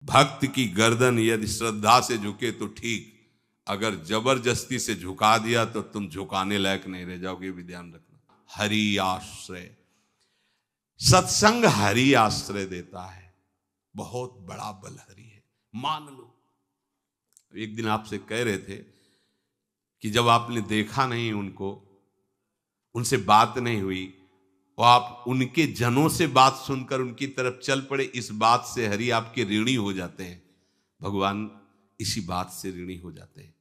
भक्त की गर्दन यदि श्रद्धा से झुके तो ठीक, अगर जबरदस्ती से झुका दिया तो तुम झुकाने लायक नहीं रह जाओगे, भी ध्यान रखना। हरि आश्रय, सत्संग हरि आश्रय देता है, बहुत बड़ा बल हरि है, मान लो। एक दिन आपसे कह रहे थे कि जब आपने देखा नहीं उनको, उनसे बात नहीं हुई, और आप उनके जनों से बात सुनकर उनकी तरफ चल पड़े, इस बात से हरि आपके ऋणी हो जाते हैं। भगवान इसी बात से ऋणी हो जाते हैं।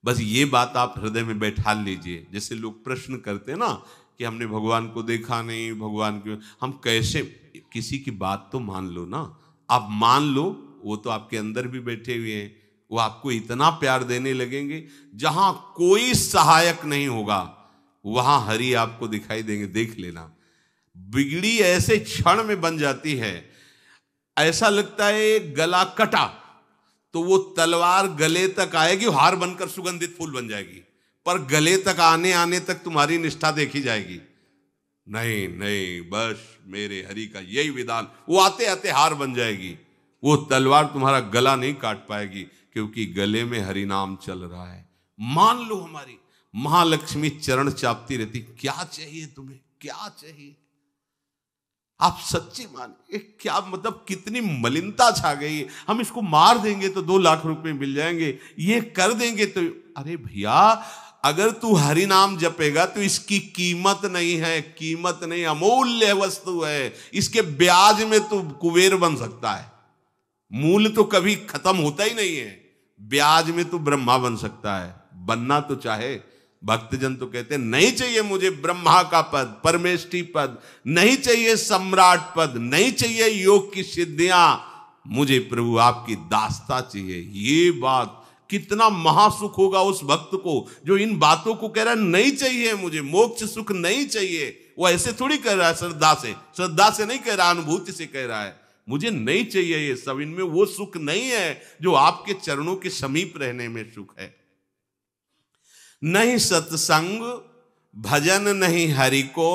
बस ये बात आप हृदय में बैठा लीजिए। जैसे लोग प्रश्न करते हैं ना कि हमने भगवान को देखा नहीं, भगवान क्यों, हम कैसे, किसी की बात तो मान लो ना। आप मान लो, वो तो आपके अंदर भी बैठे हुए हैं, वो आपको इतना प्यार देने लगेंगे, जहां कोई सहायक नहीं होगा वहां हरि आपको दिखाई देंगे। देख लेना, बिगड़ी ऐसे क्षण में बन जाती है, ऐसा लगता है गला कटा तो वो तलवार गले तक आएगी, हार बनकर सुगंधित फूल बन जाएगी, पर गले तक आने आने तक तुम्हारी निष्ठा देखी जाएगी। नहीं नहीं, बस मेरे हरि का यही विधान, वो आते आते हार बन जाएगी, वो तलवार तुम्हारा गला नहीं काट पाएगी, क्योंकि गले में हरि नाम चल रहा है। मान लो हमारी महालक्ष्मी चरण चापती रहती, क्या चाहिए तुम्हें, क्या चाहिए, आप सच्ची माने, क्या मतलब कितनी मलिनता छा गई है। हम इसको मार देंगे तो 2 लाख रुपए मिल जाएंगे, ये कर देंगे तो, अरे भैया अगर तू हरि नाम जपेगा तो इसकी कीमत नहीं है, कीमत नहीं, अमूल्य वस्तु है, इसके ब्याज में तू कुबेर बन सकता है। मूल तो कभी खत्म होता ही नहीं है, ब्याज में तू ब्रह्मा बन सकता है, बनना तो चाहे। भक्तजन तो कहते हैं नहीं चाहिए मुझे ब्रह्मा का पद, परमेष्ठी पद, नहीं चाहिए सम्राट पद, नहीं चाहिए योग की सिद्धियां, मुझे प्रभु आपकी दास्ता चाहिए। ये बात, कितना महासुख होगा उस भक्त को जो इन बातों को कह रहा है, नहीं चाहिए मुझे मोक्ष सुख नहीं चाहिए। वो ऐसे थोड़ी कह रहा है, श्रद्धा से नहीं कह रहा, अनुभूति से कह रहा है, मुझे नहीं चाहिए ये सब, इनमें वो सुख नहीं है जो आपके चरणों के समीप रहने में सुख है। नहीं सत्संग भजन नहीं हरि को,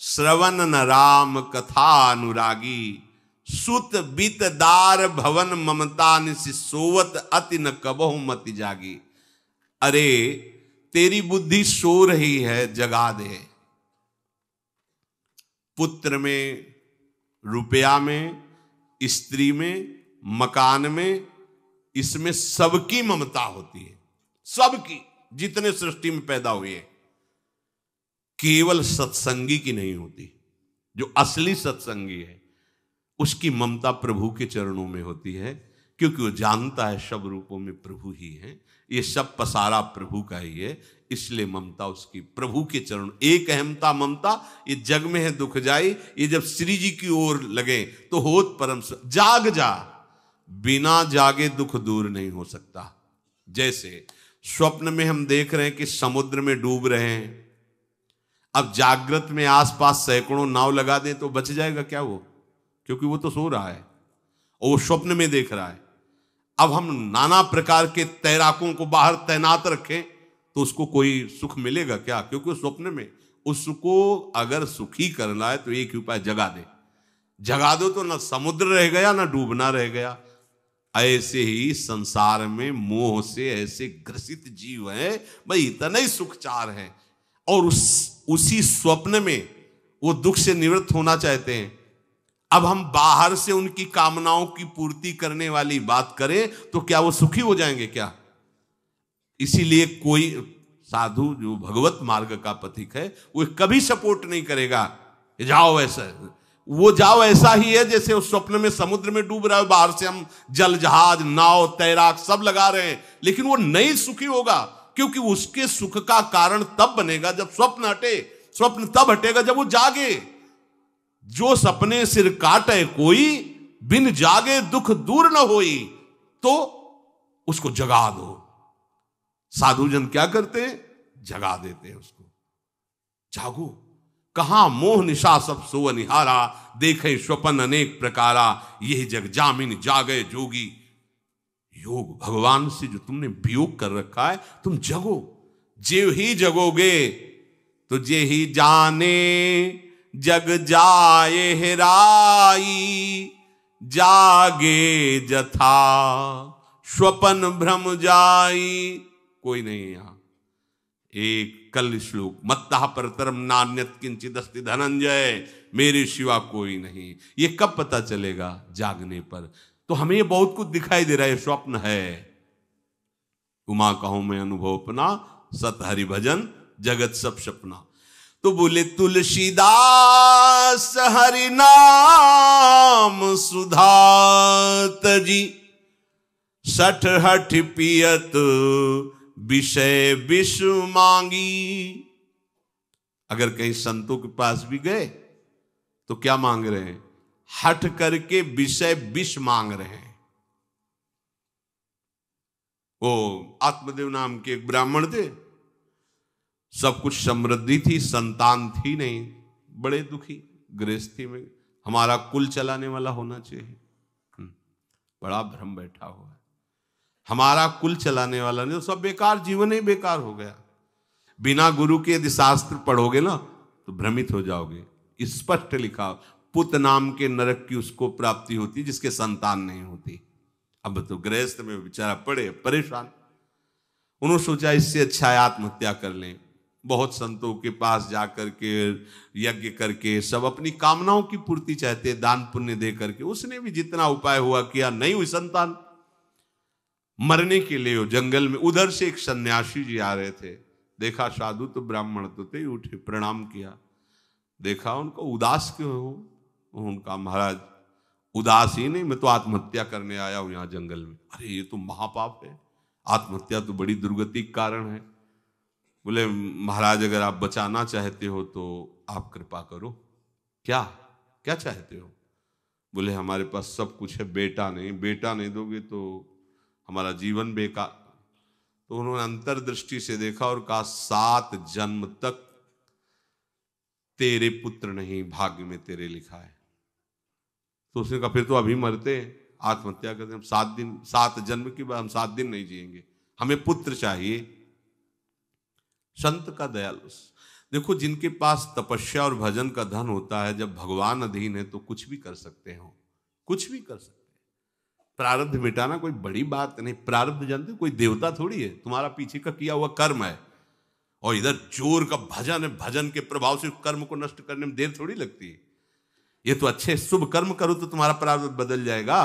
श्रवण न राम कथा अनुरागी, सुत बीत दार भवन ममता निसि सोवत अति न कबहु मति जागी। अरे तेरी बुद्धि सो रही है, जगा दे। पुत्र में, रुपया में, स्त्री में, मकान में, इसमें सबकी ममता होती है, सबकी, जितने सृष्टि में पैदा हुए, केवल सत्संगी की नहीं होती। जो असली सत्संगी है उसकी ममता प्रभु के चरणों में होती है, क्योंकि वो जानता है सब रूपों में प्रभु ही है, ये सब पसारा प्रभु का ही है, इसलिए ममता उसकी प्रभु के चरण। एक अहमता ममता ये जग में है दुख जाई, ये जब श्री जी की ओर लगे तो होत परम। जाग जा, बिना जागे दुख दूर नहीं हो सकता। जैसे स्वप्न में हम देख रहे हैं कि समुद्र में डूब रहे हैं, अब जागृत में आसपास सैकड़ों नाव लगा दें तो बच जाएगा क्या वो, क्योंकि वो तो सो रहा है और वो स्वप्न में देख रहा है। अब हम नाना प्रकार के तैराकों को बाहर तैनात रखें तो उसको कोई सुख मिलेगा क्या, क्योंकि स्वप्न में। उसको अगर सुखी करना है तो एक ही उपाय, जगा दे। जगा दो तो ना समुद्र रह गया ना डूबना रह गया। ऐसे ही संसार में मोह से ऐसे ग्रसित जीव हैं, भाई इतना ही सुख चार है, और उसी स्वप्न में वो दुख से निवृत्त होना चाहते हैं। अब हम बाहर से उनकी कामनाओं की पूर्ति करने वाली बात करें तो क्या वो सुखी हो जाएंगे क्या? इसीलिए कोई साधु जो भगवत मार्ग का पथिक है वो कभी सपोर्ट नहीं करेगा जाओ ऐसा, वो जाओ ऐसा ही है जैसे उस स्वप्न में समुद्र में डूब रहा है, बाहर से हम जल जहाज नाव तैराक सब लगा रहे हैं, लेकिन वो नहीं सुखी होगा, क्योंकि उसके सुख का कारण तब बनेगा जब स्वप्न हटे। स्वप्न तब हटेगा जब वो जागे। जो सपने सिर काटे कोई, बिन जागे दुख दूर न होई, तो उसको जगा दो। साधुजन क्या करते हैं? जगा देते हैं उसको। जागो, कहां मोह निशा सब सो निहारा, देखे स्वपन अनेक प्रकारा, यही जग जामिन जागे जोगी। योग भगवान से जो तुमने वियोग कर रखा है, तुम जगो। जे ही जगोगे तो जे ही जाने जग जाए हेराई, जागे जथा स्वपन भ्रम जाई। कोई नहीं यहां। एक कल श्लोक, मत्तः परतरम नान्यत किंचित् अस्ति धनंजय, मेरे सिवा कोई नहीं। ये कब पता चलेगा? जागने पर। तो हमें ये बहुत कुछ दिखाई दे रहा है, स्वप्न है। उमा कहूं मैं अनुभव अपना, सत हरि भजन जगत सब सपना। तो बोले तुलसीदास हरि नाम सुधा तजी, सठ हठ पियत विषय विष मांगी। अगर कहीं संतों के पास भी गए तो क्या मांग रहे हैं? हठ करके विषय विष मांग रहे हैं। वो आत्मदेव नाम के एक ब्राह्मण थे, सब कुछ समृद्धि थी, संतान थी नहीं, बड़े दुखी गृहस्थी में। हमारा कुल चलाने वाला होना चाहिए। बड़ा भ्रम बैठा हुआ है, हमारा कुल चलाने वाला नहीं, तो सब बेकार, जीवन ही बेकार हो गया। बिना गुरु के यदि शास्त्र पढ़ोगे ना तो भ्रमित हो जाओगे। स्पष्ट लिखा, पुत नाम के नरक की उसको प्राप्ति होती जिसके संतान नहीं होती। अब तो गृहस्थ में बेचारा पड़े परेशान। उन्होंने सोचा इससे अच्छा है आत्महत्या कर लें। बहुत संतों के पास जाकर के यज्ञ करके सब अपनी कामनाओं की पूर्ति चाहते, दान पुण्य दे करके। उसने भी जितना उपाय हुआ किया, नहीं हुई संतान। मरने के लिए जंगल में, उधर से एक सन्यासी जी आ रहे थे, देखा साधु तो ब्राह्मण तो थे, उठे प्रणाम किया, देखा उनको उदास क्यों हो? उनका महाराज उदास ही नहीं, मैं तो आत्महत्या करने आया हूं यहां जंगल में। अरे ये तो महापाप है, आत्महत्या तो बड़ी दुर्गति का कारण है। बोले महाराज अगर आप बचाना चाहते हो तो आप कृपा करो। क्या क्या चाहते हो? बोले हमारे पास सब कुछ है, बेटा नहीं दोगे तो हमारा जीवन बेकार। तो उन्होंने अंतर्दृष्टि से देखा और कहा 7 जन्म तक तेरे पुत्र नहीं भाग्य में तेरे लिखा है। तो उसने कहा फिर तो अभी मरते, आत्महत्या करते, हम 7 जन्म की बात, हम 7 दिन नहीं जिएंगे, हमें पुत्र चाहिए। संत का दयालु। देखो जिनके पास तपस्या और भजन का धन होता है, जब भगवान अधीन है तो कुछ भी कर सकते हो, कुछ भी कर सकते हैं। प्रारब्ध मिटाना कोई बड़ी बात नहीं। प्रारब्ध जानते हो, कोई देवता थोड़ी है, तुम्हारा पीछे का किया हुआ कर्म है। और इधर जोर का भजन है, भजन के प्रभाव से कर्म को नष्ट करने में देर थोड़ी लगती है। ये तो अच्छे शुभ कर्म करो तो तुम्हारा प्रारब्ध बदल जाएगा।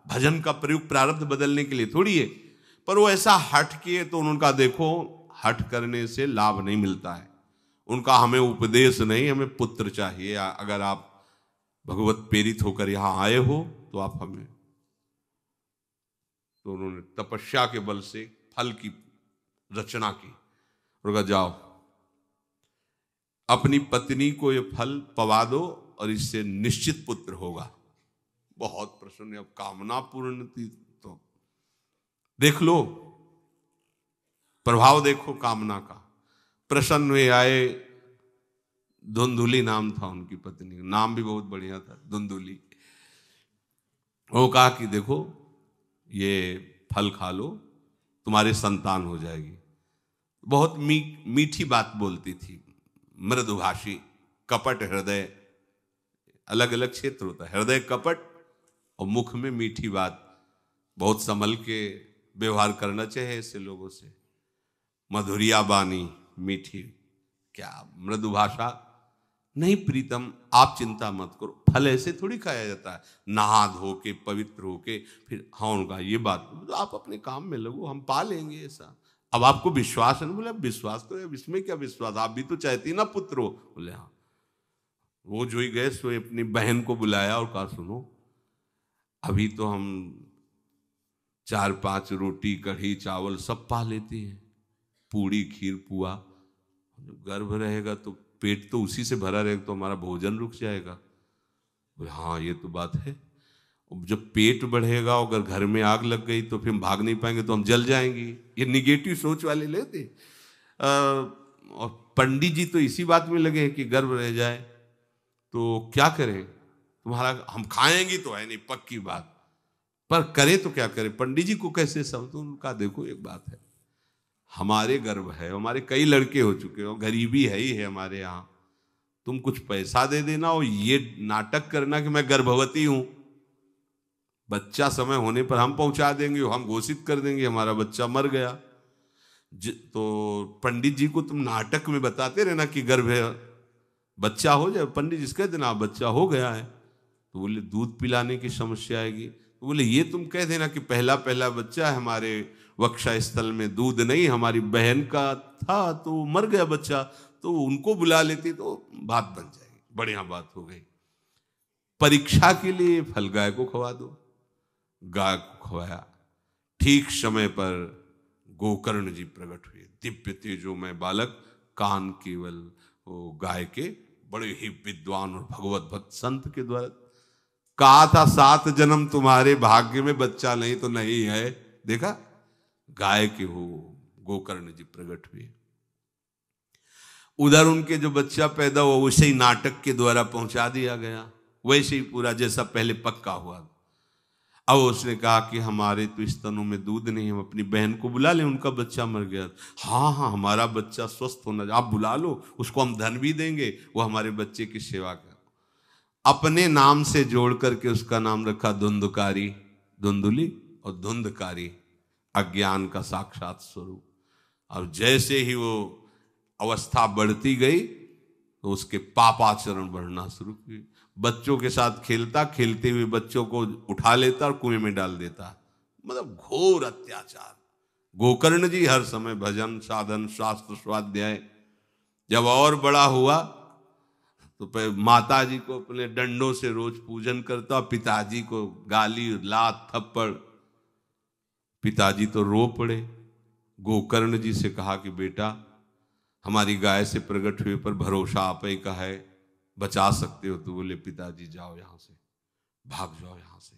भजन का प्रयोग प्रारब्ध बदलने के लिए थोड़ी है। पर वो ऐसा हट किए तो उनका देखो, हट करने से लाभ नहीं मिलता है। उनका हमें उपदेश नहीं, हमें पुत्र चाहिए। अगर आप भगवत प्रेरित होकर यहां आए हो तो आप हमें। तो उन्होंने तपस्या के बल से फल की रचना की और कहा जाओ अपनी पत्नी को ये फल पवा दो और इससे निश्चित पुत्र होगा। बहुत प्रसन्न, अब कामना पूर्ण थी तो देख लो, प्रभाव देखो कामना का। प्रसन्न हुए आए। धुंधुली नाम था उनकी पत्नी, नाम भी बहुत बढ़िया था, धुंधुली। वो कहा कि देखो ये फल खा लो, तुम्हारे संतान हो जाएगी। बहुत मीठी बात बोलती थी, मृदुभाषी, कपट हृदय, अलग अलग क्षेत्र होता है। हृदय कपट और मुख में मीठी बात। बहुत संभल के व्यवहार करना चाहिए ऐसे लोगों से। मधुरिया बानी, मीठी, क्या मृदु भाषा। नहीं प्रीतम, आप चिंता मत करो, फल ऐसे थोड़ी खाया जाता है, नहा धो के पवित्र होके फिर। हाँ उनका ये बात, तो आप अपने काम में लगो, हम पा लेंगे ऐसा। अब आपको विश्वास है? बोले विश्वास तो है, इसमें क्या विश्वास, आप भी तो चाहती ना पुत्र हो। बोले हाँ। वो जो ही गए सो अपनी बहन को बुलाया और कहा सुनो, अभी तो हम 4-5 रोटी कढ़ी चावल सब पा लेते हैं, पूड़ी खीर पुआ। जब गर्भ रहेगा तो पेट तो उसी से भरा रहेगा, तो हमारा भोजन रुक जाएगा। बोले हाँ ये तो बात है। जब पेट बढ़ेगा, अगर घर में आग लग गई तो फिर हम भाग नहीं पाएंगे, तो हम जल जाएंगे। ये निगेटिव सोच वाले लेते। और पंडित जी तो इसी बात में लगे हैं कि गर्भ रह जाए तो क्या करें, तुम्हारा हम खाएंगे तो है नहीं पक्की बात, पर करें तो क्या करें। पंडित जी को कैसे समझ? उनका देखो एक बात है, हमारे गर्भ है, हमारे कई लड़के हो चुके हो, गरीबी है ही है हमारे यहाँ, तुम कुछ पैसा दे देना और ये नाटक करना कि मैं गर्भवती हूं, बच्चा समय होने पर हम पहुंचा देंगे, हम घोषित कर देंगे हमारा बच्चा मर गया। तो पंडित जी को तुम नाटक में बताते रहना कि गर्भ है, बच्चा हो जाए, पंडित जी कह देना बच्चा हो गया है। तो बोले दूध पिलाने की समस्या आएगी। तो बोले ये तुम कह देना कि पहला पहला बच्चा है, हमारे वक्षा स्थल में दूध नहीं, हमारी बहन का था तो मर गया बच्चा, तो उनको बुला लेती तो बात बन जाएगी, बढ़िया बात हो गई। परीक्षा के लिए फल गाय को खवा दो, गाय को खवाया। ठीक समय पर गोकर्ण जी प्रकट हुए, दिव्य तेजोमय बालक, कान केवल वो गाय के, बड़े ही विद्वान और भगवत भक्त संत के द्वारा। कहा था 7 जन्म तुम्हारे भाग्य में, बच्चा नहीं तो नहीं है, देखा गाय के हो गोकर्ण जी प्रकट हुए। उधर उनके जो बच्चा पैदा हुआ वैसे ही नाटक के द्वारा पहुंचा दिया गया, वैसे ही पूरा जैसा पहले पक्का हुआ। अब उसने कहा कि हमारे तो स्तनों में दूध नहीं, हम अपनी बहन को बुला लें, उनका बच्चा मर गया। हाँ हाँ, हमारा बच्चा स्वस्थ होना, आप बुला लो, उसको हम धन भी देंगे, वो हमारे बच्चे की सेवा कर। अपने नाम से जोड़ करके उसका नाम रखा धुंधकारी, धुंधुली और धुंधकारी, अज्ञान का साक्षात स्वरूप। और जैसे ही वो अवस्था बढ़ती गई तो उसके पापाचरण बढ़ना शुरू हुए। बच्चों के साथ खेलता, खेलते हुए बच्चों को उठा लेता और कुएं में डाल देता, मतलब घोर अत्याचार। गोकर्ण जी हर समय भजन साधन शास्त्र स्वाध्याय। जब और बड़ा हुआ तो माता जी को अपने डंडों से रोज पूजन करता, पिताजी को गाली लात थप्पड़। पिताजी तो रो पड़े। गोकर्ण जी से कहा कि बेटा हमारी गाय से प्रकट हुए पर भरोसा आप ही का है, बचा सकते हो। तो बोले पिताजी जाओ यहां से, भाग जाओ यहां से,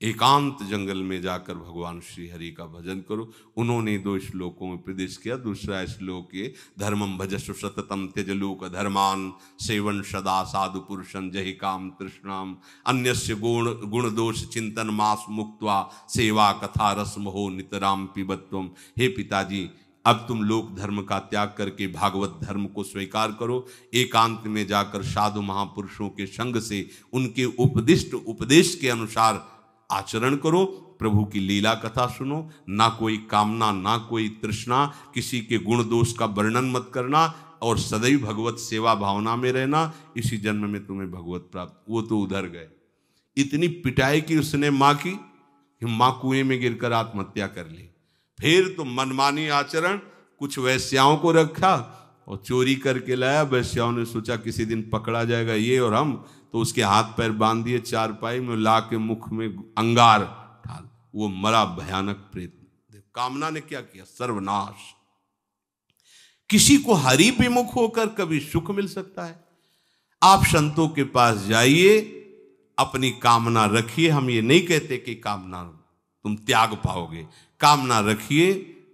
एकांत जंगल में जाकर भगवान श्री हरि का भजन करो। उन्होंने 2 श्लोकों में प्रदेश किया। दूसरा श्लोक ये, धर्मम भजस्व सततम त्यज लोक धर्मान, सेवन सदा साधु पुरुषं जहि काम तृष्णाम, अन्यस्य गुण दोष चिंतन मास मुक्त्वा, सेवा कथा रसम हो नितराम पिबत्वम। हे पिताजी, अब तुम लोक धर्म का त्याग करके भागवत धर्म को स्वीकार करो, एकांत में जाकर साधु महापुरुषों के संग से उनके उपदिष्ट उपदेश के अनुसार आचरण करो, प्रभु की लीला कथा सुनो, ना कोई कामना ना कोई तृष्णा, किसी के गुण दोष का वर्णन मत करना और सदैव भगवत सेवा भावना में रहना, इसी जन्म में तुम्हें भगवत प्राप्त। वो तो उधर गए, इतनी पिटाई की उसने माँ की कि माँ कुएं में गिरकर आत्महत्या कर ली। फिर तो मनमानी आचरण, कुछ वैश्याओं को रखा और चोरी करके लाया। वैश्याओं ने सोचा किसी दिन पकड़ा जाएगा ये और हम, तो उसके हाथ पैर बांध दिए चारपाई में, ला के मुख में अंगार डाल, वो मरा भयानक प्रेत। कामना ने क्या किया, सर्वनाश। किसी को हरि विमुख होकर कभी सुख मिल सकता है? आप संतों के पास जाइए, अपनी कामना रखिए। हम ये नहीं कहते कि कामना तुम त्याग पाओगे, कामना रखिए,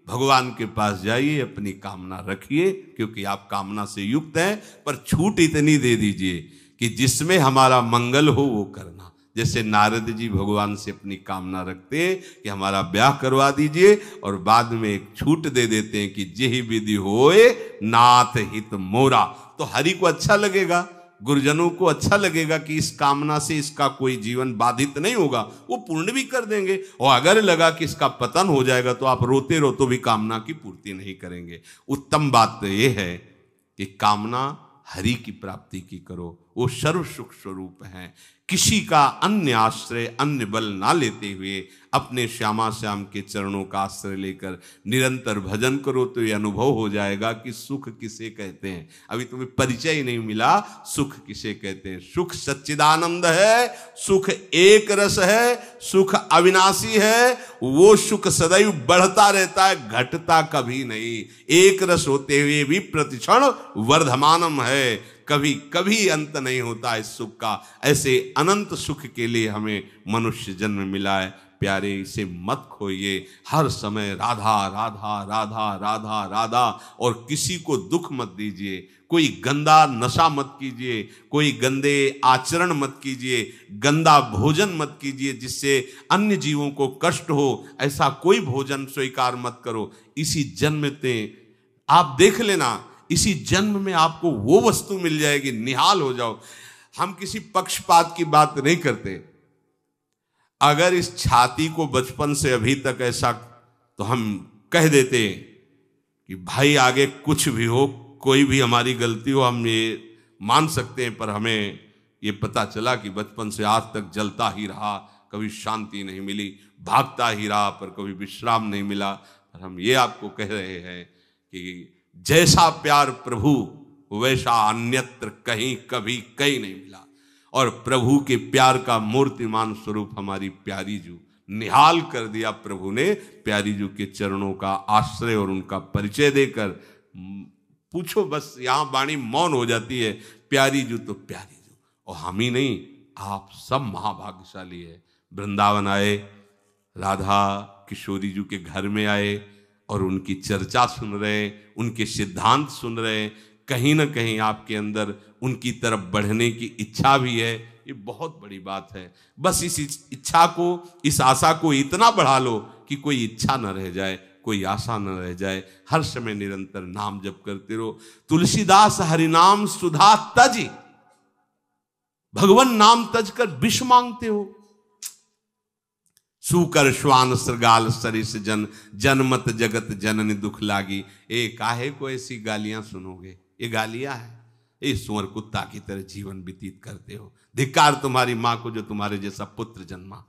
भगवान के पास जाइए, अपनी कामना रखिए, क्योंकि आप कामना से युक्त हैं। पर छूट इतनी दे दीजिए कि जिसमें हमारा मंगल हो वो करना। जैसे नारद जी भगवान से अपनी कामना रखते हैं कि हमारा ब्याह करवा दीजिए, और बाद में एक छूट दे देते हैं कि जेहि विधि होए नाथ हित मोरा। तो हरि को अच्छा लगेगा, गुरुजनों को अच्छा लगेगा कि इस कामना से इसका कोई जीवन बाधित नहीं होगा, वो पूर्ण भी कर देंगे। और अगर लगा कि इसका पतन हो जाएगा तो आप रोते रोते भी कामना की पूर्ति नहीं करेंगे। उत्तम बात तो ये है कि कामना हरि की प्राप्ति की करो, वो सर्व सुख स्वरूप है। किसी का अन्य आश्रय अन्य बल ना लेते हुए अपने श्यामा श्याम के चरणों का आश्रय लेकर निरंतर भजन करो तो ये अनुभव हो जाएगा कि सुख किसे कहते हैं। अभी तुम्हें परिचय ही नहीं मिला, सुख किसे कहते हैं। सुख सच्चिदानंद है, सुख एक रस है, सुख अविनाशी है। वो सुख सदैव बढ़ता रहता है, घटता कभी नहीं। एक रस होते हुए भी प्रतिक्षण वर्धमानम है, कभी कभी अंत नहीं होता इस सुख का। ऐसे अनंत सुख के लिए हमें मनुष्य जन्म मिला है। प्यारे, इसे मत खोइए। हर समय राधा राधा राधा राधा राधा, और किसी को दुख मत दीजिए। कोई गंदा नशा मत कीजिए, कोई गंदे आचरण मत कीजिए, गंदा भोजन मत कीजिए जिससे अन्य जीवों को कष्ट हो। ऐसा कोई भोजन स्वीकार मत करो। इसी जन्म में आप देख लेना, इसी जन्म में आपको वो वस्तु मिल जाएगी, निहाल हो जाओ। हम किसी पक्षपात की बात नहीं करते। अगर इस छाती को बचपन से अभी तक ऐसा, तो हम कह देते कि भाई आगे कुछ भी हो, कोई भी हमारी गलती हो, हम ये मान सकते हैं, पर हमें ये पता चला कि बचपन से आज तक जलता ही रहा, कभी शांति नहीं मिली, भागता ही रहा पर कभी विश्राम नहीं मिला। पर हम ये आपको कह रहे हैं कि जैसा प्यार प्रभु वैसा अन्यत्र कहीं कभी कहीं नहीं मिला। और प्रभु के प्यार का मूर्तिमान स्वरूप हमारी प्यारी जू निहाल कर दिया प्रभु ने, प्यारी जू के चरणों का आश्रय और उनका परिचय देकर। पूछो बस, यहां वाणी मौन हो जाती है, प्यारी जू तो प्यारी जू। और हम ही नहीं, आप सब महाभाग्यशाली है। वृंदावन आए, राधा किशोरी जू के घर में आए और उनकी चर्चा सुन रहे, उनके सिद्धांत सुन रहे, कहीं ना कहीं आपके अंदर उनकी तरफ बढ़ने की इच्छा भी है। ये बहुत बड़ी बात है। बस इस इच्छा को, इस आशा को इतना बढ़ा लो कि कोई इच्छा न रह जाए, कोई आशा न रह जाए। हर समय निरंतर नाम जप करते रहो। तुलसीदास हरिनाम सुधा तज, भगवान नाम तज कर विष मांगते हो। सूकर श्वान श्रृगाल सरिस जन, जनमत जगत जननी दुख लागी। ए काहे को ऐसी गालियां सुनोगे, ये गालियां है। ये सुअर कुत्ता की तरह जीवन व्यतीत करते हो। धिक्कार तुम्हारी मां को जो तुम्हारे जैसा पुत्र जन्मा।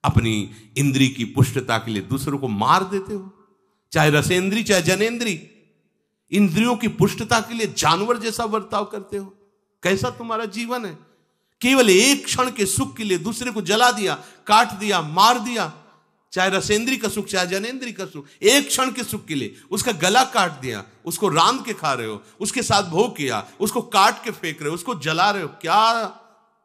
अपनी इंद्री की पुष्टता के लिए दूसरों को मार देते हो, चाहे रसेंद्री चाहे जनेंद्री। इंद्रियों की पुष्टता के लिए जानवर जैसा बर्ताव करते हो। कैसा तुम्हारा जीवन है। केवल एक क्षण के सुख के लिए दूसरे को जला दिया, काट दिया, मार दिया। चाहे रसेंद्री का सुख चाहे जनेंद्री का सुख, एक क्षण के सुख के लिए उसका गला काट दिया, उसको रांध के खा रहे हो, उसके साथ भोग किया, उसको काट के फेंक रहे हो, उसको जला रहे हो। क्या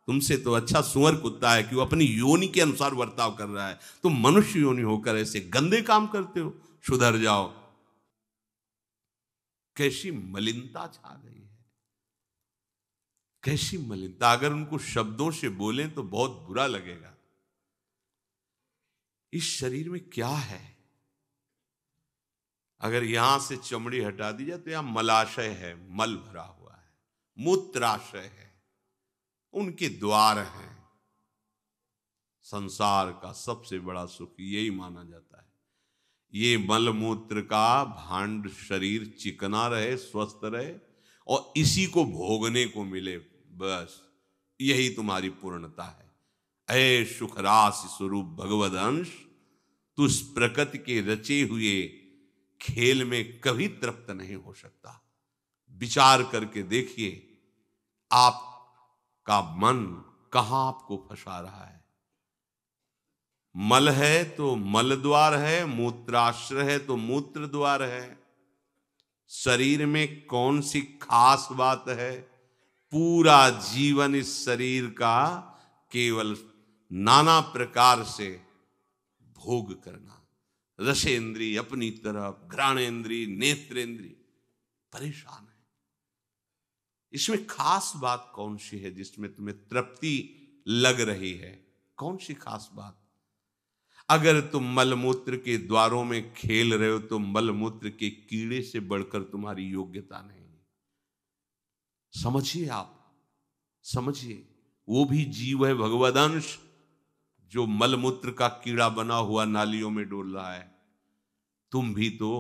तुमसे तो अच्छा सुअर कुत्ता है कि वो अपनी योनि के अनुसार बर्ताव कर रहा है। तुम मनुष्य योनि होकर ऐसे गंदे काम करते हो। सुधर जाओ। कैसी मलिनता छा गई है, कैसी मलिनता। अगर उनको शब्दों से बोलें तो बहुत बुरा लगेगा। इस शरीर में क्या है। अगर यहां से चमड़ी हटा दी जाए तो यहां मलाशय है, मल भरा हुआ है, मूत्राशय है, उनके द्वार हैं। संसार का सबसे बड़ा सुख यही माना जाता है। ये मल मूत्र का भांड शरीर चिकना रहे, स्वस्थ रहे और इसी को भोगने को मिले, बस यही तुम्हारी पूर्णता है। ऐ सुखरास स्वरूप भगवद अंश, तू इस प्रकृति के रचे हुए खेल में कभी तृप्त नहीं हो सकता। विचार करके देखिए, आपका मन कहां आपको फंसा रहा है। मल है तो मल द्वार है, मूत्राश्रय है तो मूत्र द्वार है। शरीर में कौन सी खास बात है। पूरा जीवन इस शरीर का केवल नाना प्रकार से भोग करना। रसेंद्री अपनी तरफ, घ्राणेंद्री, नेत्रेंद्री परेशान है। इसमें खास बात कौन सी है जिसमें तुम्हें तृप्ति लग रही है। कौन सी खास बात। अगर तुम मलमूत्र के द्वारों में खेल रहे हो तो मलमूत्र के कीड़े से बढ़कर तुम्हारी योग्यता नहीं। समझिए, आप समझिए, वो भी जीव है, भगवदंश, जो मलमूत्र का कीड़ा बना हुआ नालियों में डोल रहा है। तुम भी तो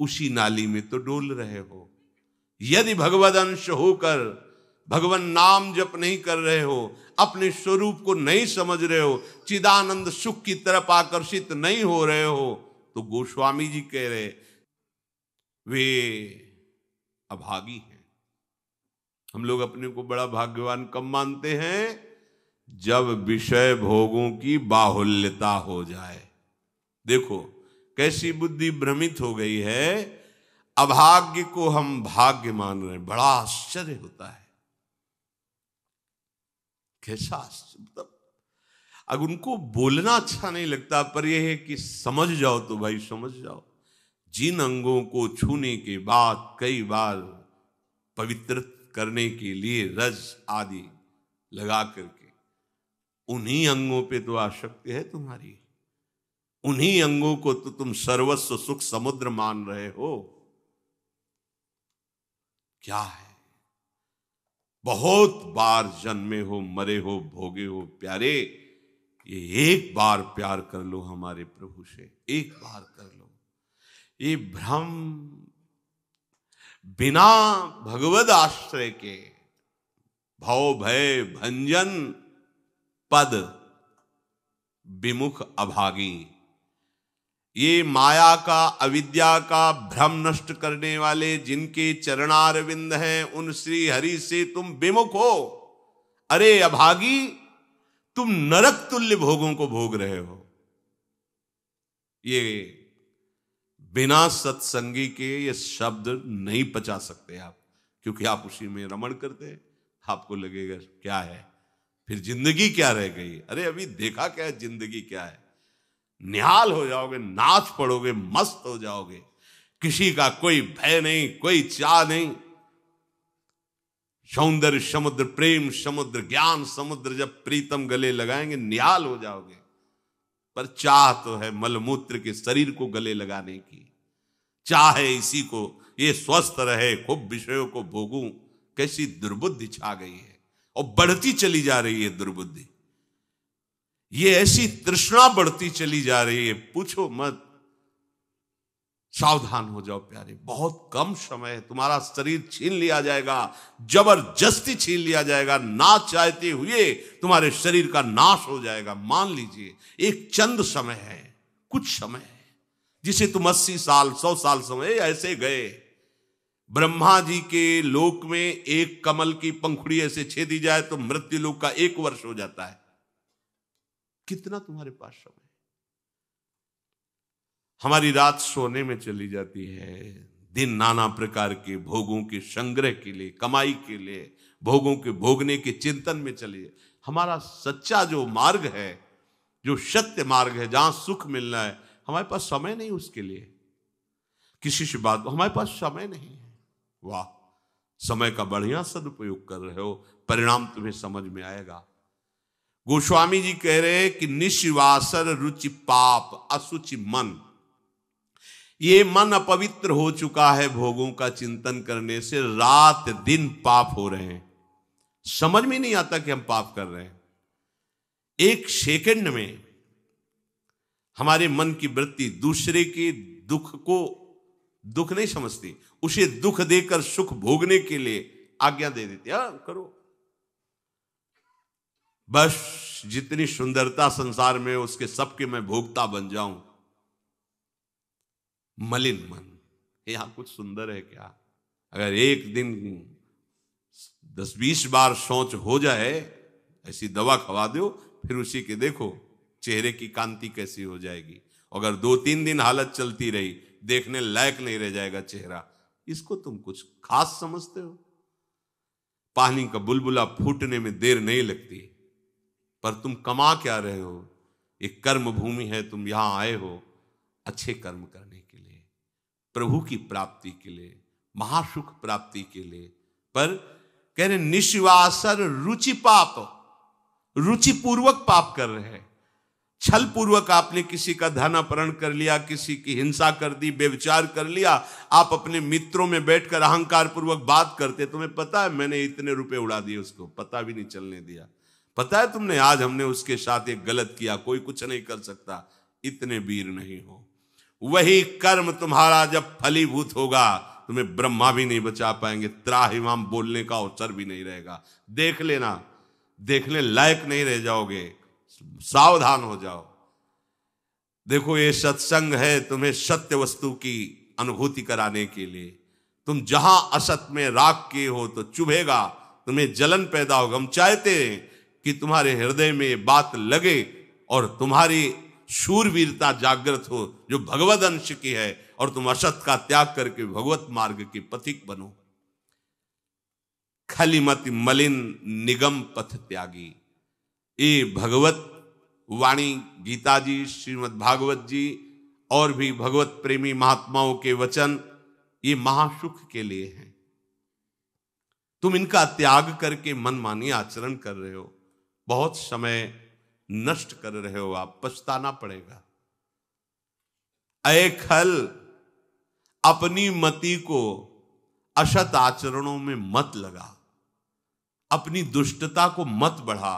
उसी नाली में तो डोल रहे हो। यदि भगवदंश होकर भगवान नाम जप नहीं कर रहे हो, अपने स्वरूप को नहीं समझ रहे हो, चिदानंद सुख की तरफ आकर्षित नहीं हो रहे हो, तो गोस्वामी जी कह रहे वे अभागी हैं। हम लोग अपने को बड़ा भाग्यवान कब मानते हैं, जब विषय भोगों की बाहुल्यता हो जाए। देखो कैसी बुद्धि भ्रमित हो गई है। अभाग्य को हम भाग्य मान रहे हैं। बड़ा आश्चर्य होता है। कैसा मतलब, अगर उनको बोलना अच्छा नहीं लगता, पर यह है कि समझ जाओ तो भाई समझ जाओ। जिन अंगों को छूने के बाद कई बार पवित्र करने के लिए रज आदि लगा करके, उन्हीं अंगों पे तो आसक्ति है तुम्हारी। उन्हीं अंगों को तो तुम सर्वस्व सुख समुद्र मान रहे हो। क्या है। बहुत बार जन्मे हो, मरे हो, भोगे हो प्यारे, ये एक बार प्यार कर लो हमारे प्रभु से, एक बार कर लो। ये भ्रम बिना भगवद आश्रय के भव भय भंजन पद विमुख अभागी, ये माया का अविद्या का भ्रम नष्ट करने वाले जिनके चरणारविंद हैं, उन श्री हरि से तुम विमुख हो। अरे अभागी, तुम नरक तुल्य भोगों को भोग रहे हो। ये बिना सत्संगी के ये शब्द नहीं पचा सकते आप, क्योंकि आप उसी में रमण करते हैं। आपको लगेगा क्या है, फिर जिंदगी क्या रह गई। अरे अभी देखा क्या है, जिंदगी क्या है। निहाल हो जाओगे, नाच पड़ोगे, मस्त हो जाओगे, किसी का कोई भय नहीं, कोई चाह नहीं। सौंदर्य समुद्र, प्रेम समुद्र, ज्ञान समुद्र जब प्रीतम गले लगाएंगे निहाल हो जाओगे। पर चाह तो है मलमूत्र के शरीर को गले लगाने की, चाह है इसी को ये स्वस्थ रहे, खूब विषयों को भोगूं। कैसी दुर्बुद्धि छा गई है और बढ़ती चली जा रही है दुर्बुद्धि। ये ऐसी तृष्णा बढ़ती चली जा रही है, पूछो मत। सावधान हो जाओ प्यारे, बहुत कम समय है, तुम्हारा शरीर छीन लिया जाएगा, जबरदस्ती छीन लिया जाएगा, ना चाहते हुए तुम्हारे शरीर का नाश हो जाएगा। मान लीजिए एक चंद समय है, कुछ समय है, जिसे तुम 80 साल 100 साल समय ऐसे गए। ब्रह्मा जी के लोक में एक कमल की पंखुड़ी ऐसे छेदी जाए तो मृत्यु लोक का 1 वर्ष हो जाता है। कितना तुम्हारे पास समय। हमारी रात सोने में चली जाती है, दिन नाना प्रकार के भोगों के संग्रह के लिए, कमाई के लिए, भोगों के भोगने के चिंतन में चलिए। हमारा सच्चा जो मार्ग है, जो सत्य मार्ग है, जहां सुख मिलना है, हमारे पास समय नहीं उसके लिए। किसी से बात, हमारे पास समय नहीं है। वाह, समय का बढ़िया सदुपयोग कर रहे हो, परिणाम तुम्हें समझ में आएगा। गोस्वामी जी कह रहे हैं कि निशिवासर रुचि पाप असुचि मन, ये मन अपवित्र हो चुका है भोगों का चिंतन करने से। रात दिन पाप हो रहे हैं, समझ में नहीं आता कि हम पाप कर रहे हैं। एक सेकंड में हमारे मन की वृत्ति दूसरे के दुख को दुख नहीं समझती, उसे दुख देकर सुख भोगने के लिए आज्ञा दे देती है, करो। बस जितनी सुंदरता संसार में, उसके सबके मैं भोगता बन जाऊं। मलिन मन, यहां कुछ सुंदर है क्या? अगर एक दिन 10-20 बार सोच हो जाए, ऐसी दवा खवा दो, फिर उसी के देखो चेहरे की कांति कैसी हो जाएगी। अगर 2-3 दिन हालत चलती रही, देखने लायक नहीं रह जाएगा चेहरा। इसको तुम कुछ खास समझते हो? पानी का बुलबुला फूटने में देर नहीं लगती, पर तुम कमा क्या रहे हो? एक कर्म भूमि है, तुम यहां आए हो अच्छे कर्म करने के लिए, प्रभु की प्राप्ति के लिए, महासुख प्राप्ति के लिए। पर कह रहे निश्वासर रुचि पाप, रुचि पूर्वक पाप कर रहे हैं। छल पूर्वक आपने किसी का धन अपहरण कर लिया, किसी की हिंसा कर दी, व्यभिचार कर लिया। आप अपने मित्रों में बैठकर अहंकार पूर्वक बात करते, तुम्हें पता है मैंने इतने रुपए उड़ा दिए, उसको पता भी नहीं चलने दिया। पता है तुमने आज हमने उसके साथ एक गलत किया, कोई कुछ नहीं कर सकता। इतने वीर नहीं हो। वही कर्म तुम्हारा जब फलीभूत होगा, तुम्हें ब्रह्मा भी नहीं बचा पाएंगे, त्राहिमाम बोलने का अवसर भी नहीं रहेगा। देख लेना, देखने लायक नहीं रह जाओगे। सावधान हो जाओ। देखो ये सत्संग है तुम्हें सत्य वस्तु की अनुभूति कराने के लिए। तुम जहां असत में राख किए हो तो चुभेगा, तुम्हें जलन पैदा होगा। हम चाहते हैं कि तुम्हारे हृदय में ये बात लगे और तुम्हारी शूरवीरता जागृत हो, जो भगवद अंश की है, और तुम असत का त्याग करके भगवत मार्ग के पथिक बनो। खलिमति मलिन निगम पथ त्यागी। ये भगवत वाणी गीता जी, श्रीमद् भागवत जी और भी भगवत प्रेमी महात्माओं के वचन, ये महासुख के लिए हैं। तुम इनका त्याग करके मनमानी आचरण कर रहे हो, बहुत समय नष्ट कर रहे हो, आप पछताना पड़ेगा। ऐ खल, अपनी मति को असत आचरणों में मत लगा, अपनी दुष्टता को मत बढ़ा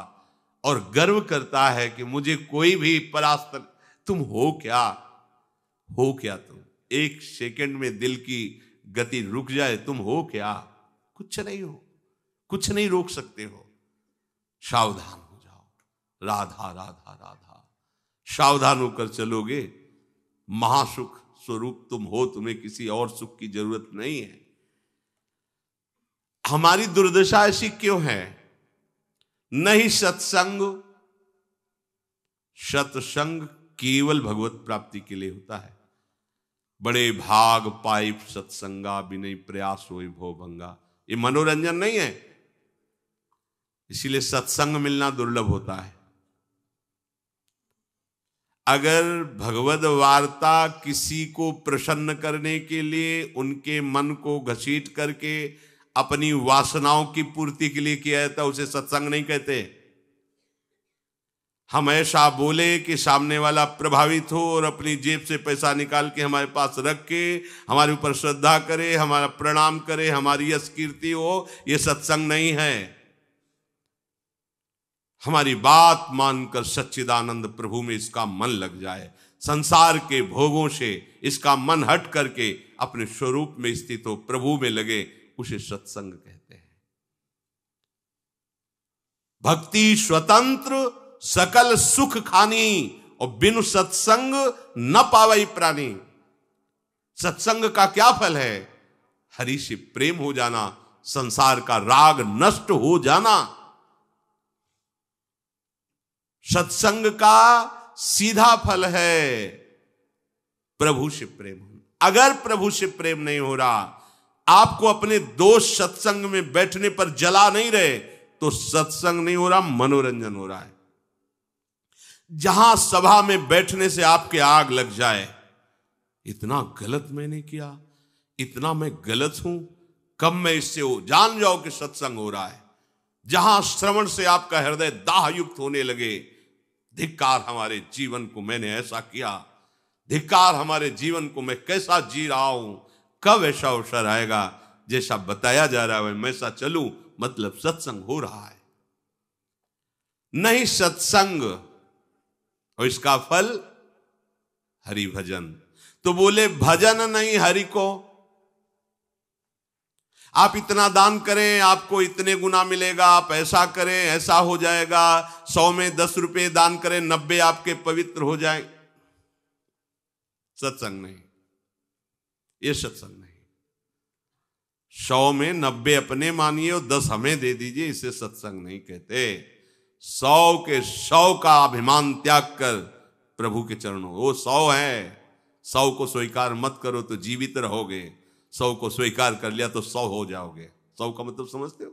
और गर्व करता है कि मुझे कोई भी परास्त। तुम हो क्या? हो क्या तुम? एक सेकंड में दिल की गति रुक जाए, तुम हो क्या? कुछ नहीं हो, कुछ नहीं रोक सकते हो। सावधान हो जाओ। राधा राधा राधा, सावधान होकर चलोगे। महासुख स्वरूप तुम हो, तुम्हें किसी और सुख की जरूरत नहीं है। हमारी दुर्दशा ऐसी क्यों है? नहीं सत्संग। सत्संग केवल भगवत प्राप्ति के लिए होता है। बड़े भाग पाइप सत्संगा, बिनय प्रयास होई भो भंगा। ये मनोरंजन नहीं है, इसीलिए सत्संग मिलना दुर्लभ होता है। अगर भगवद वार्ता किसी को प्रसन्न करने के लिए, उनके मन को घसीट करके अपनी वासनाओं की पूर्ति के लिए किया जाता, उसे सत्संग नहीं कहते। हम ऐसा बोले कि सामने वाला प्रभावित हो और अपनी जेब से पैसा निकाल के हमारे पास रख के हमारे ऊपर श्रद्धा करे, हमारा प्रणाम करे, हमारी यश कीर्ति हो, यह सत्संग नहीं है। हमारी बात मानकर सच्चिदानंद प्रभु में इसका मन लग जाए, संसार के भोगों से इसका मन हट करके अपने स्वरूप में स्थित हो, प्रभु में लगे, उसे सत्संग कहते हैं। भक्ति स्वतंत्र सकल सुख खानी, और बिनु सत्संग न पावई प्राणी। सत्संग का क्या फल है? हरि से प्रेम हो जाना, संसार का राग नष्ट हो जाना। सत्संग का सीधा फल है प्रभु से प्रेम होना। अगर प्रभु से प्रेम नहीं हो रहा, आपको अपने दोस्त सत्संग में बैठने पर जला नहीं रहे, तो सत्संग नहीं हो रहा, मनोरंजन हो रहा है। जहां सभा में बैठने से आपके आग लग जाए, इतना गलत मैंने किया, इतना मैं गलत हूं, कब मैं इससे हो, जान जाओ कि सत्संग हो रहा है। जहां श्रवण से आपका हृदय दाह युक्त होने लगे, धिक्कार हमारे जीवन को, मैंने ऐसा किया, धिक्कार हमारे जीवन को, मैं कैसा जी रहा हूं, कब ऐसा अवसर आएगा जैसा बताया जा रहा है मैं ऐसा चलूं, मतलब सत्संग हो रहा है। नहीं सत्संग, और इसका फल हरि भजन। तो बोले भजन नहीं हरि को। आप इतना दान करें आपको इतने गुना मिलेगा, आप ऐसा करें ऐसा हो जाएगा, 100 में 10 रुपए दान करें 90 आपके पवित्र हो जाए। सत्संग नहीं, ये सत्संग नहीं। 100 में 90 अपने मानिए और 10 हमें दे दीजिए, इसे सत्संग नहीं कहते। 100 के 100 का अभिमान त्याग कर प्रभु के चरणों, वो 100 है, 100 को स्वीकार मत करो तो जीवित रहोगे, 100 को स्वीकार कर लिया तो 100 हो जाओगे। 100 का मतलब समझते हो?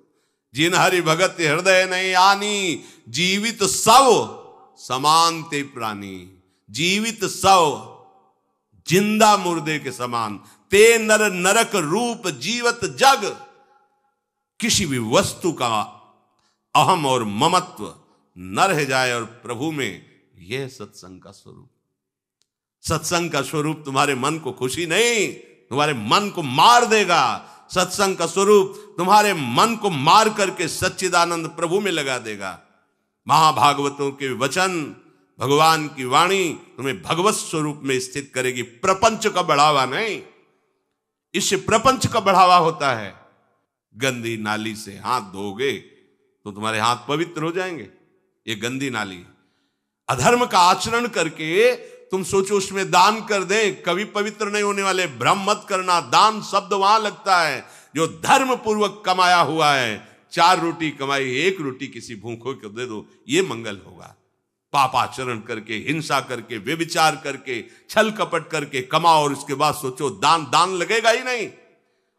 जिन हरि भगत हृदय नहीं आनी, जीवित सब समान ते प्राणी। जीवित सब जिंदा मुर्दे के समान, ते नर नरक रूप जीवत जग। किसी भी वस्तु का अहम और ममत्व न रह जाए, और प्रभु में यह सत्संग का स्वरूप। सत्संग का स्वरूप तुम्हारे मन को खुशी नहीं, तुम्हारे मन को मार देगा। सत्संग का स्वरूप तुम्हारे मन को मार करके सच्चिदानंद प्रभु में लगा देगा। महाभागवतों के वचन, भगवान की वाणी तुम्हें भगवत स्वरूप में स्थित करेगी, प्रपंच का बढ़ावा नहीं। इससे प्रपंच का बढ़ावा होता है। गंदी नाली से हाथ धोगे तो तुम्हारे हाथ पवित्र हो जाएंगे, ये गंदी नाली। अधर्म का आचरण करके तुम सोचो उसमें दान कर दे, कभी पवित्र नहीं होने वाले। भ्रम मत करना, दान शब्द वहां लगता है जो धर्म पूर्वक कमाया हुआ है। 4 रोटी कमाई, 1 रोटी किसी भूखों को दे दो, ये मंगल होगा। पापाचरण करके, हिंसा करके, व्यभिचार करके, छल कपट करके कमाओ और उसके बाद सोचो दान लगेगा ही नहीं।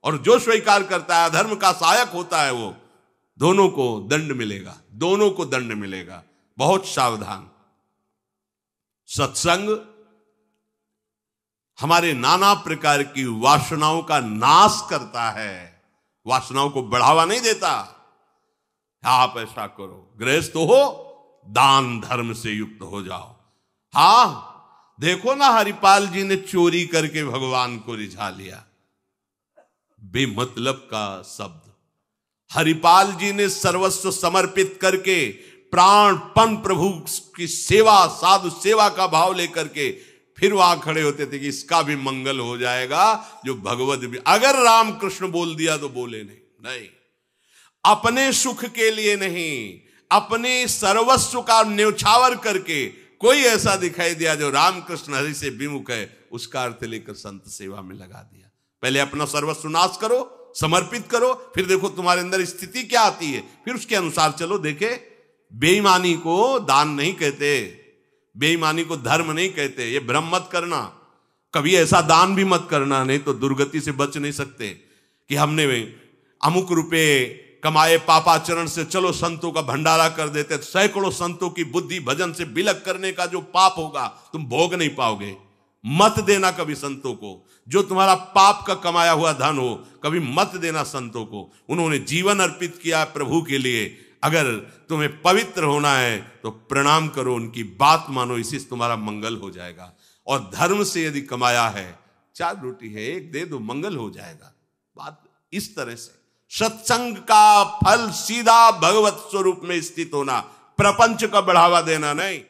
और जो स्वीकार करता है, अधर्म का सहायक होता है, वो दोनों को दंड मिलेगा, दोनों को दंड मिलेगा। बहुत सावधान। सत्संग हमारे नाना प्रकार की वासनाओं का नाश करता है, वासनाओं को बढ़ावा नहीं देता। आप ऐसा करो, गृहस्थ हो, दान धर्म से युक्त हो जाओ। हां, देखो ना हरिपाल जी ने चोरी करके भगवान को रिझा लिया, बेमतलब का शब्द। हरिपाल जी ने सर्वस्व समर्पित करके प्राणपन प्रभु की सेवा, साधु सेवा का भाव लेकर के फिर वहां खड़े होते थे कि इसका भी मंगल हो जाएगा। जो भगवत भी अगर रामकृष्ण बोल दिया तो बोले नहीं, अपने सुख के लिए नहीं, अपने सर्वस्व का न्यौछावर करके कोई ऐसा दिखाई दिया जो रामकृष्ण हरि से विमुख है, उसका अर्थ लेकर संत सेवा में लगा दिया। पहले अपना सर्वस्व नाश करो, समर्पित करो, फिर देखो तुम्हारे अंदर स्थिति क्या आती है, फिर उसके अनुसार चलो। देखे, बेईमानी को दान नहीं कहते, बेईमानी को धर्म नहीं कहते, ये भ्रम मत करना। कभी ऐसा दान भी मत करना, नहीं तो दुर्गति से बच नहीं सकते कि हमने अमुक रुपए कमाए पापाचरण से, चलो संतों का भंडारा कर देते। सैकड़ों संतों की बुद्धि भजन से बिलक करने का जो पाप होगा तुम भोग नहीं पाओगे। मत देना कभी संतों को, जो तुम्हारा पाप का कमाया हुआ धन हो, कभी मत देना संतों को। उन्होंने जीवन अर्पित किया प्रभु के लिए। अगर तुम्हें पवित्र होना है तो प्रणाम करो, उनकी बात मानो, इसी से तुम्हारा मंगल हो जाएगा। और धर्म से यदि कमाया है, 4 रोटी है, 1 दे दो, मंगल हो जाएगा। बात इस तरह से। सत्संग का फल सीधा भगवत स्वरूप में स्थित होना, प्रपंच का बढ़ावा देना नहीं।